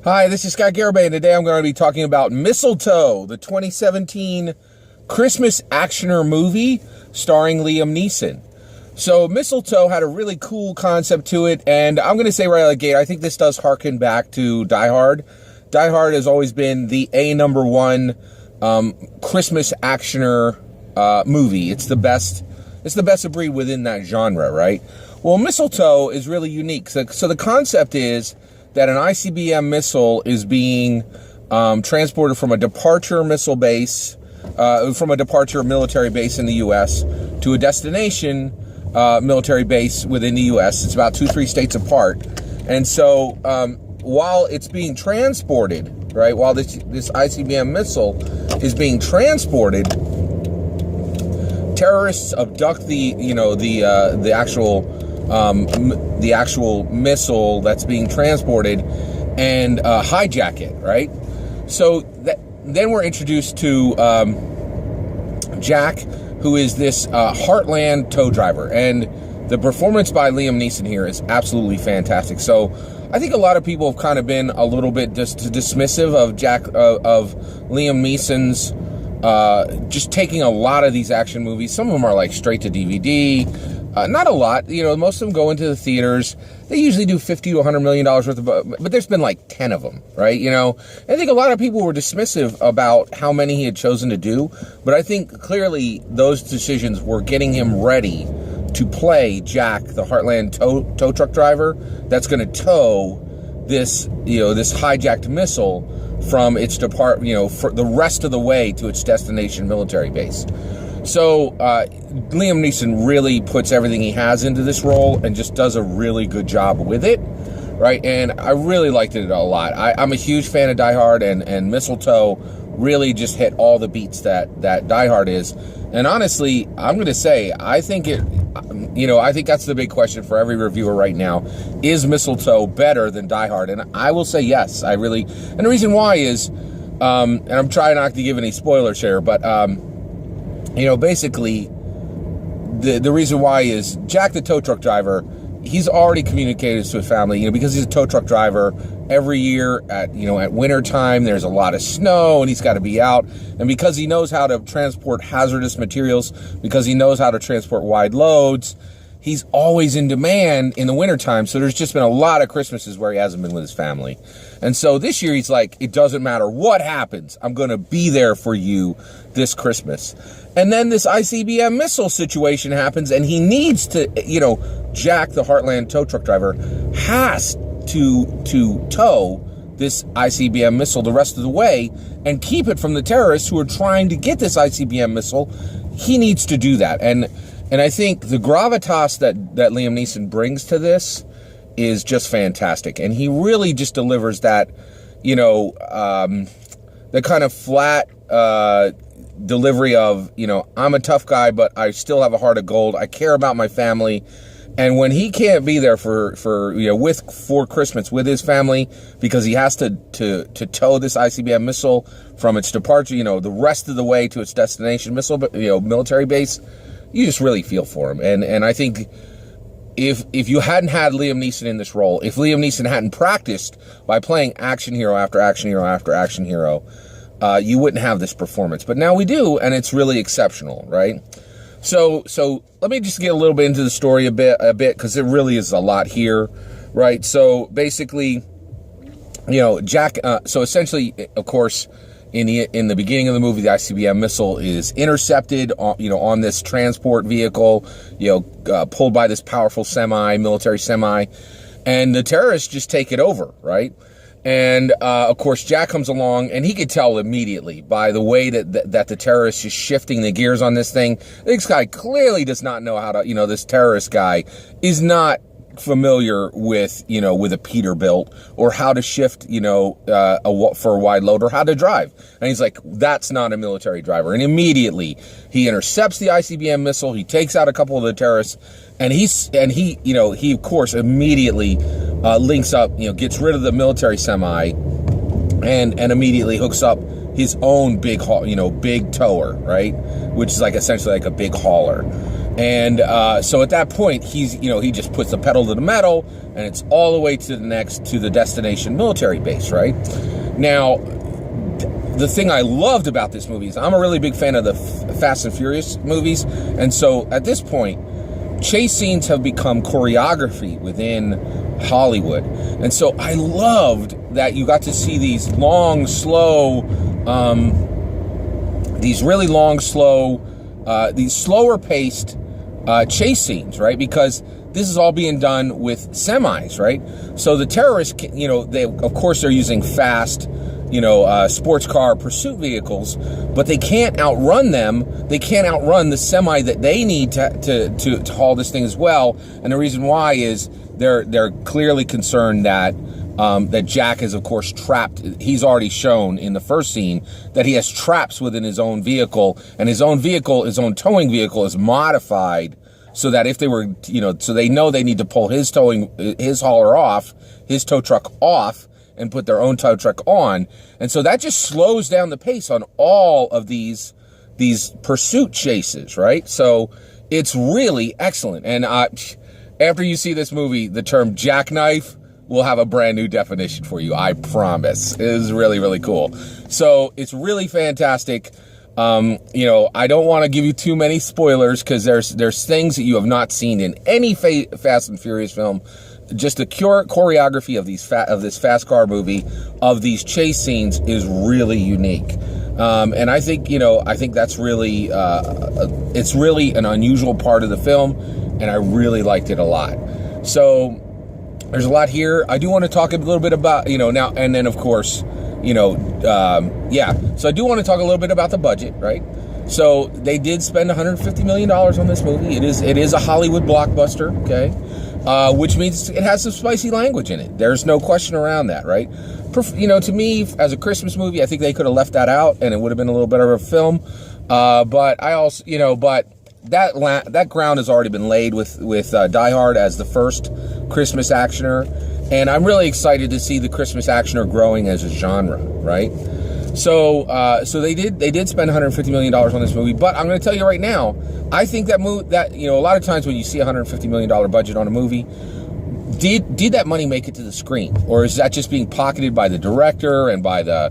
Hi, this is Scott Garibay, and today I'm going to be talking about Mistletoe, the 2017 Christmas actioner movie starring Liam Neeson. So Mistletoe had a really cool concept to it, and I'm going to say right out of the gate, I think this does harken back to Die Hard. Die Hard has always been the number one Christmas actioner movie. It's the best of breed within that genre, right? Well, Mistletoe is really unique. So the concept is that an ICBM missile is being transported from a departure missile base, from a departure military base in the U.S. to a destination military base within the U.S. It's about 2-3 states apart. And so while it's being transported, right, while this ICBM missile is being transported, terrorists abduct the actual missile that's being transported and hijack it, right? So then we're introduced to Jack, who is this Heartland tow driver, and the performance by Liam Neeson here is absolutely fantastic. So I think a lot of people have kind of been a little bit just dismissive of Liam Neeson's just taking a lot of these action movies. Some of them are like straight to DVD. Not a lot, most of them go into the theaters. They usually do $50 to $100 million worth of, but there's been like 10 of them, right? I think a lot of people were dismissive about how many he had chosen to do, but I think clearly those decisions were getting him ready to play Jack, the Heartland tow truck driver that's going to tow this hijacked missile from its for the rest of the way to its destination military base. So Liam Neeson really puts everything he has into this role and just does a really good job with it, right? And I really liked it a lot. I'm a huge fan of Die Hard, and Mistletoe really just hit all the beats that Die Hard is. And honestly, I'm going to say, I think that's the big question for every reviewer right now. Is Mistletoe better than Die Hard? And I will say yes. And the reason why is, and I'm trying not to give any spoilers here, but basically, the reason why is Jack, the tow truck driver, he's already communicated to his family, because he's a tow truck driver. Every year at winter time, there's a lot of snow and he's got to be out. And because he knows how to transport hazardous materials, because he knows how to transport wide loads, he's always in demand in the wintertime. So there's just been a lot of Christmases where he hasn't been with his family. And so this year he's like, it doesn't matter what happens, I'm going to be there for you this Christmas. And then this ICBM missile situation happens, and he needs to, Jack, the Heartland tow truck driver, has to tow this ICBM missile the rest of the way and keep it from the terrorists who are trying to get this ICBM missile. He needs to do that. And I think the gravitas that Liam Neeson brings to this is just fantastic. And he really just delivers that, the kind of flat delivery of, I'm a tough guy, but I still have a heart of gold. I care about my family. And when he can't be there for Christmas with his family because he has to tow this ICBM missile from its departure, the rest of the way to its destination military base, you just really feel for him. And I think if you hadn't had Liam Neeson in this role, if Liam Neeson hadn't practiced by playing action hero after action hero after action hero, you wouldn't have this performance. But now we do, and it's really exceptional, right? So let me just get a little bit into the story a bit, because there really is a lot here, right? So basically, Jack. So essentially, of course, in the beginning of the movie, the ICBM missile is intercepted, on this transport vehicle, pulled by this powerful military semi, and the terrorists just take it over, right? And, of course, Jack comes along, and he could tell immediately by the way that the terrorist is shifting the gears on this thing. This guy clearly does not know how to, this terrorist guy is not familiar with, with a Peterbilt or how to shift, for a wide load or how to drive. And he's like, that's not a military driver. And immediately he intercepts the ICBM missile. He takes out a couple of the terrorists, and he of course immediately links up, gets rid of the military semi and immediately hooks up his own big tower, right? Which is like essentially like a big hauler. And so at that point, he just puts the pedal to the metal, and it's all the way to the destination military base, right? Now, the thing I loved about this movie is I'm a really big fan of the Fast and Furious movies, and so at this point, chase scenes have become choreography within Hollywood. And so I loved that you got to see these really long, slow, these slower paced chase scenes, right? Because this is all being done with semis, right? So the terrorists, they're using fast, sports car pursuit vehicles, but they can't outrun them. They can't outrun the semi that they need to haul this thing as well. And the reason why is they're clearly concerned that Jack is, of course, trapped. He's already shown in the first scene that he has traps within his own vehicle, and his own towing vehicle is modified so that if they were, so they know they need to pull his tow truck off, and put their own tow truck on. And so that just slows down the pace on all of these pursuit chases, right? So it's really excellent. And after you see this movie, the term jackknife will have a brand new definition for you, I promise. It is really, really cool. So it's really fantastic. I don't want to give you too many spoilers, because there's things that you have not seen in any Fast and Furious film. Just the choreography of this fast car movie, of these chase scenes, is really unique, and I think that's really it's really an unusual part of the film, and I really liked it a lot. So there's a lot here. I do want to talk a little bit about now, and then of course So I do want to talk a little bit about the budget, right? So they did spend $150 million on this movie. It is a Hollywood blockbuster, okay? Which means it has some spicy language in it. There's no question around that, right? To me, as a Christmas movie, I think they could have left that out, and it would have been a little better of a film. But I also, that ground has already been laid with Die Hard as the first Christmas actioner, and I'm really excited to see the Christmas actioner growing as a genre, right? So they did spend $150 million on this movie, but I'm going to tell you right now, I think that a lot of times when you see a $150 million budget on a movie, did that money make it to the screen, or is that just being pocketed by the director and by the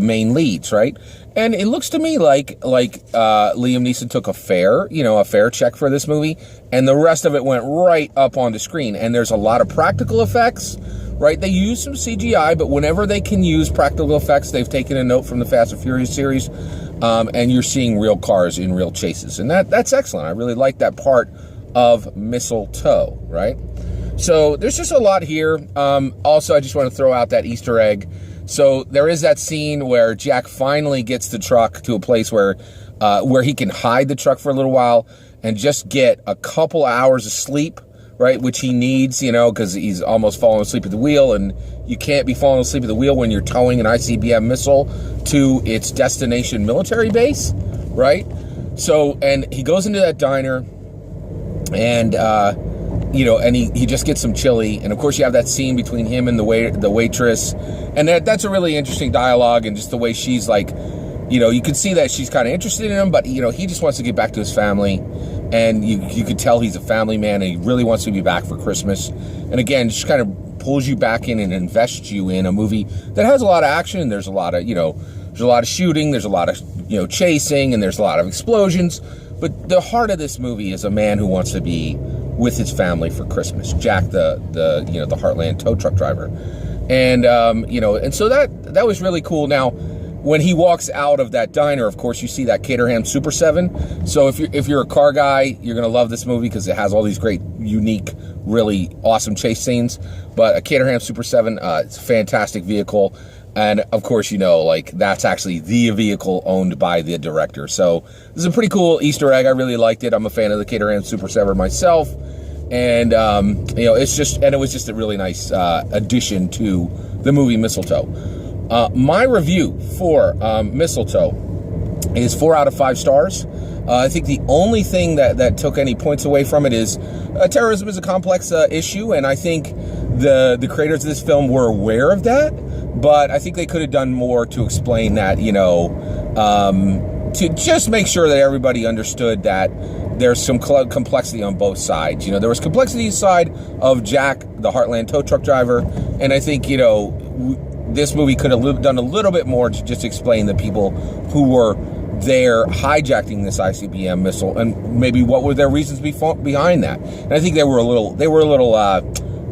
main leads, right? And it looks to me like Liam Neeson took a fair check for this movie, and the rest of it went right up on the screen. And there's a lot of practical effects. Right, they use some CGI, but whenever they can use practical effects, they've taken a note from the Fast and Furious series, and you're seeing real cars in real chases, and that's excellent. I really like that part of Mistletoe, right? So there's just a lot here. Also, I just want to throw out that Easter egg. So there is that scene where Jack finally gets the truck to a place where he can hide the truck for a little while and just get a couple hours of sleep, right, which he needs, because he's almost falling asleep at the wheel, and you can't be falling asleep at the wheel when you're towing an ICBM missile to its destination military base, right? So, and he goes into that diner, and, and he just gets some chili, and of course you have that scene between him and the waitress, and that's a really interesting dialogue, and just the way she's like, you can see that she's kind of interested in him, but, he just wants to get back to his family. And you could tell he's a family man, and he really wants to be back for Christmas. And again, just kind of pulls you back in and invests you in a movie that has a lot of action. There's a lot of, there's a lot of shooting. There's a lot of, chasing, and there's a lot of explosions. But the heart of this movie is a man who wants to be with his family for Christmas. Jack, the Heartland tow truck driver. And, and so that was really cool. Now, when he walks out of that diner, of course, you see that Caterham Super 7. So if you're a car guy, you're going to love this movie because it has all these great, unique, really awesome chase scenes. But a Caterham Super 7, it's a fantastic vehicle. And, of course, that's actually the vehicle owned by the director. So this is a pretty cool Easter egg. I really liked it. I'm a fan of the Caterham Super 7 myself. And, it was just a really nice addition to the movie Mistletoe. My review for Mistletoe is 4 out of 5 stars. I think the only thing that took any points away from it is terrorism is a complex issue, and I think the creators of this film were aware of that, but I think they could have done more to explain that, to just make sure that everybody understood that there's some complexity on both sides. You know, there was complexity side of Jack, the Heartland tow truck driver, and I think, you know, this movie could have done a little bit more to just explain the people who were there hijacking this ICBM missile, and maybe what were their reasons behind that. And I think they were a little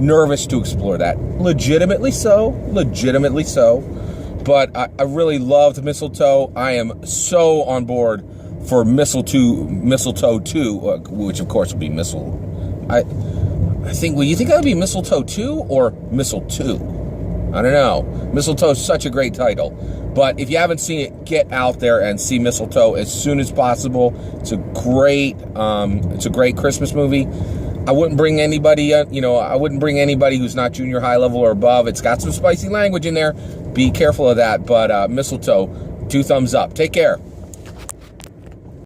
nervous to explore that. Legitimately so. But I really loved Mistletoe. I am so on board for Mistletoe 2, which of course would be I think, you think that would be Mistletoe 2 or Missile 2? I don't know. Mistletoe is such a great title. But if you haven't seen it, get out there and see Mistletoe as soon as possible. It's a great Christmas movie. I wouldn't bring anybody, who's not junior high level or above. It's got some spicy language in there. Be careful of that. But Mistletoe, 2 thumbs up. Take care.